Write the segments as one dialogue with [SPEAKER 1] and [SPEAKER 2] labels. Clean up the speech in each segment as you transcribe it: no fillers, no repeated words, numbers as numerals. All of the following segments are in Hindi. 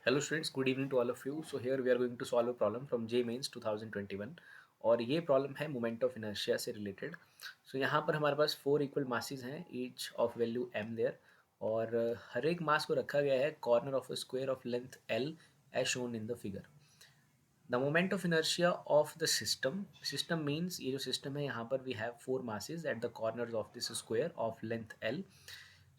[SPEAKER 1] Hello students, good evening to all of you. So here we are going to solve a problem from J Mains 2021 और ये प्रॉब्लम है मोमेंट ऑफ इनर्शिया से रिलेटेड. सो यहाँ पर हमारे पास 4 इक्वल मासेस हैं each of value m there और हर एक मास को रखा गया है corner of a square of length l as shown in the figure. The moment of inertia of the system means ये जो सिस्टम है यहाँ पर we have 4 masses at the corners of this square of length l.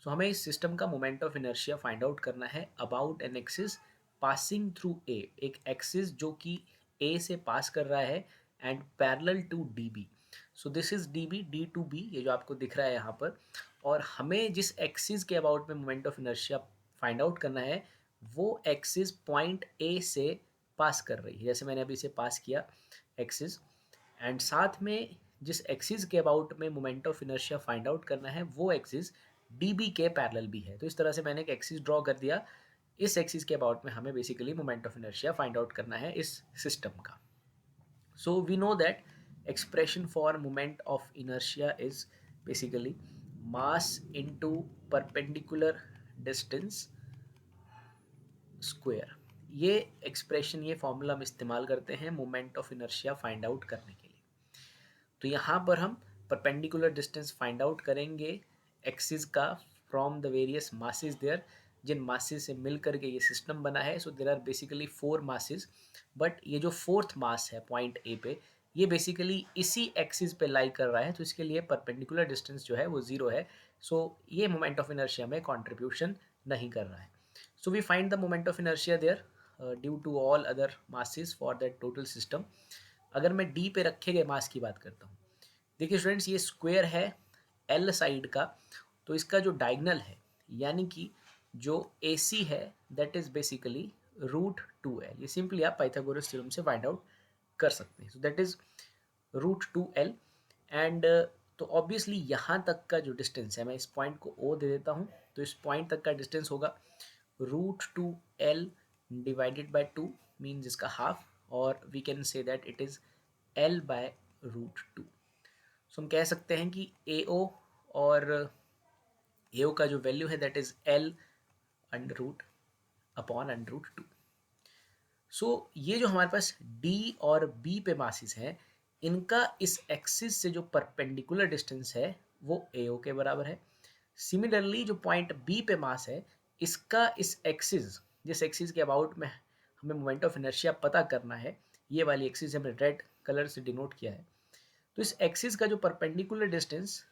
[SPEAKER 1] सो हमें इस सिस्टम का moment of inertia find out करना है about an axis passing through a, एक एक्सिस जो कि ए से पास कर रहा है and parallel to D B. So this is D B, D to B, ये जो आपको दिख रहा है यहाँ पर. और हमें जिस एक्सिस के अबाउट में moment of inertia find out करना है वो एक्सिस पॉइंट ए से पास कर रही है, जैसे मैंने अभी इसे पास किया एक्सिस. एंड साथ में जिस एक्सिस के अबाउट में moment of inertia find out करना है वो एक्सिस डी बी के पैरेलल भी है. तो इस तरह से मैंने एक एक्सिस ड्रॉ कर दिया. इस एक्सिस के अबाउट में हमें basically moment of inertia find out करना है इस सिस्टम का. So we know that expression for moment of inertia is basically mass into perpendicular distance square. ये एक्सप्रेशन, ये फॉर्मूला हम इस्तेमाल करते हैं moment of inertia find out करने के लिए. तो यहाँ पर हम परपेंडिकुलर डिस्टेंस फाइंड आउट करेंगे एक्सिस का from the various masses there, जिन मासेस से मिल करके ये सिस्टम बना है. So there are basically 4 masses, but ये जो फोर्थ मास है पॉइंट ए पे ये बेसिकली इसी एक्सिस पे लाई कर रहा है, तो इसके लिए परपेंडिकुलर डिस्टेंस जो है वो 0 है. सो ये मोमेंट ऑफ इनर्शिया में कॉन्ट्रीब्यूशन नहीं कर रहा है. So we find the moment of inertia there due to all other masses for that total system. अगर मैं डी पे रखे गए मास की बात करता हूँ, देखिए स्टूडेंट्स ये स्क्वायर है एल साइड का, तो इसका जो डायगनल है यानी कि जो ए सी है दैट इज बेसिकली √2l. ये सिंपली आप पाइथागोरस थ्योरम से फाइंड आउट कर सकते हैं. So that is √2l. And तो ऑब्वियसली यहाँ तक का जो डिस्टेंस है, मैं इस पॉइंट को ओ दे देता हूँ, तो इस पॉइंट तक का डिस्टेंस होगा √2l डिवाइडेड बाय 2 मीन्स इसका हाफ, और we can say that it is l by √2. So हम कह सकते हैं कि ए ओ और ए ओ का जो वैल्यू है that is l under root upon under root 2. So ये जो हमारे पास D और B पे मासेस हैं, इनका इस एक्सिस से जो परपेंडिकुलर डिस्टेंस है वो AO के बराबर है. सिमिलरली जो पॉइंट B पे मास है, इसका इस एक्सिस, जिस एक्सिस के अबाउट में हमें मोमेंट ऑफ इनर्शिया पता करना है, ये वाली एक्सिस हमने रेड कलर से डिनोट किया है, तो इस एक्सिस का जो परपेंडिकुलर डिस्टेंस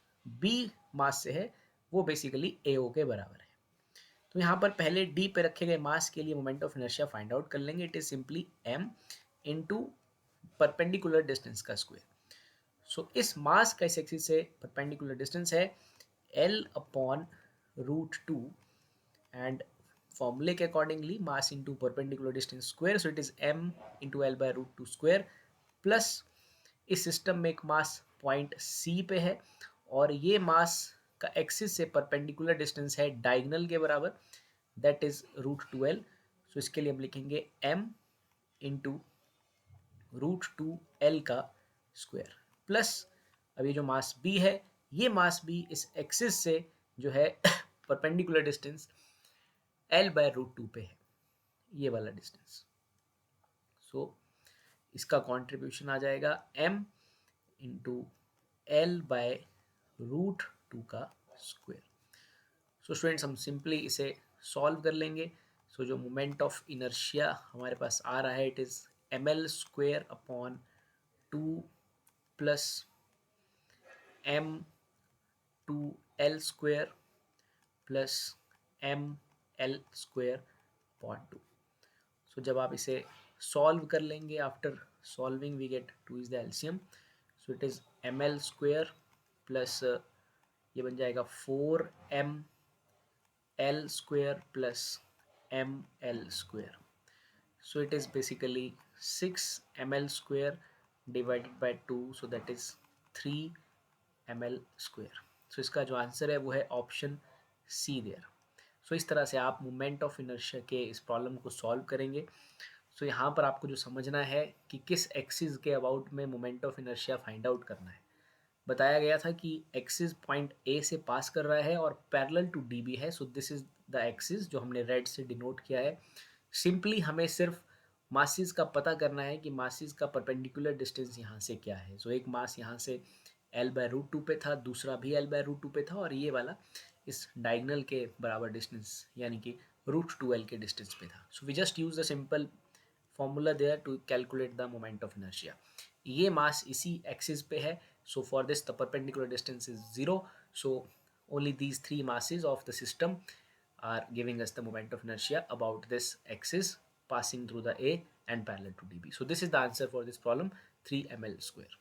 [SPEAKER 1] B मास से है वो बेसिकली AO के बराबर है. तो यहाँ पर पहले डी पे रखे गए मास के लिए moment of inertia find out कर लेंगे. It is simply m into perpendicular distance का स्क्वायर. सो इस मास का इस एक्सिस से परपेंडिकुलर डिस्टेंस है l अपॉन √2 एंड फॉर्मूले के accordingly mass into perpendicular distance square, so it is m into L by √2 square plus इस सिस्टम में एक मास पॉइंट C पे है और ये मास का एक्सिस से परपेंडिकुलर डिस्टेंस है डायगनल के बराबर, दैट इज √2l. सो इसके लिए हम लिखेंगे m इंटू √2l का स्क्वायर प्लस अभी जो मास B है, ये मास B इस एक्सिस से जो है परपेंडिकुलर डिस्टेंस l बाय √2 पे है, ये वाला डिस्टेंस. सो इसका कॉन्ट्रीब्यूशन आ जाएगा m इंटू एल बाय √2 का स्क्वायर. सो स्टूडेंट्स हम सिंपली इसे सॉल्व कर लेंगे. सो जो मोमेंट ऑफ इनर्शिया हमारे पास आ रहा है it is ml square upon 2 plus m2l square plus ml square upon 2. So जब आप इसे सॉल्व कर लेंगे, after solving we get 2 is the LCM. So it is ml square plus ये बन जाएगा 4m l square plus ml square. So it is basically 6ml square divided by 2, so that is 3ml square. So इसका जो आंसर है वो है ऑप्शन सी देयर. सो इस तरह से आप मोमेंट ऑफ इनर्शिया के इस प्रॉब्लम को सॉल्व करेंगे. सो यहाँ पर आपको जो समझना है कि किस एक्सिस के अबाउट में moment of inertia find out करना है. बताया गया था कि एक्सिस पॉइंट ए से पास कर रहा है और पैरेलल टू डी बी है. सो दिस इज द एक्सिस जो हमने रेड से डिनोट किया है. सिंपली हमें सिर्फ मासेस का पता करना है कि मासेस का परपेंडिकुलर डिस्टेंस यहाँ से क्या है। सो एक मास यहाँ से L/√2 पे था, दूसरा भी L/√2 पे था और ये वाला इस डायगोनल के बराबर डिस्टेंस यानी कि √2L के डिस्टेंस पे था। So we just use the simple formula there to calculate the moment of inertia. ये मास इसी एक्सिस पे है, so for this the perpendicular distance is 0. So only these three masses of the system are giving us the moment of inertia about this axis passing through the A and parallel to dB. So this is the answer for this problem, 3 ml square.